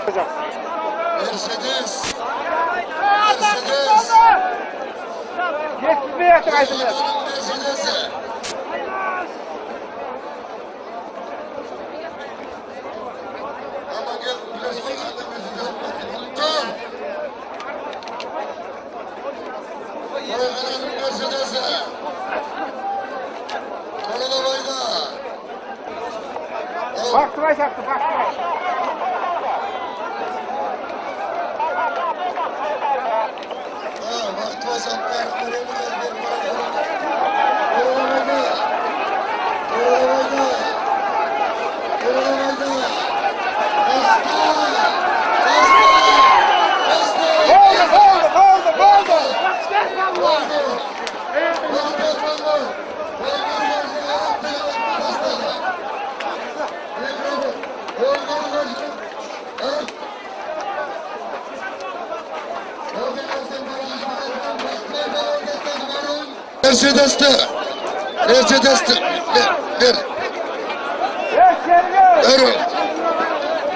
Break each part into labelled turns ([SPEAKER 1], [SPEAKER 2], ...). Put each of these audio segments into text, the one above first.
[SPEAKER 1] Mercedes. Mercedes.
[SPEAKER 2] Yetişmeye yatacaksınız.
[SPEAKER 1] Mercedes'e. Ama gel plasma kaldı gözü. Dur. Bırakın Mercedes'e. Koluna bayda.
[SPEAKER 2] Baktıra çaktı, baktıra.
[SPEAKER 1] Vakti var sanki. Mercedes'te. Mercedes'te. Ver. Ver.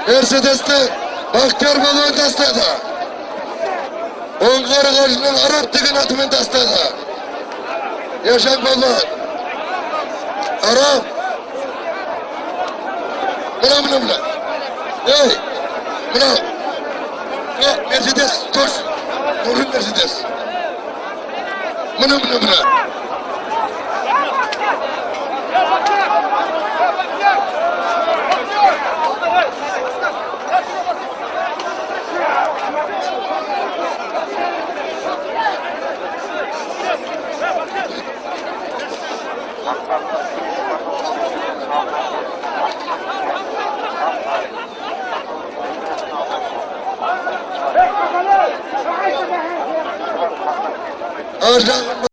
[SPEAKER 1] Mercedes'te. Bahtiyar balon dastada. Onkar karşının Arap tıkın atımın dastada. Yaşar balon. Arap. Buna. Hey. Buna. Mercedes. Koş. Nurun Mercedes. Buna. Ağırdan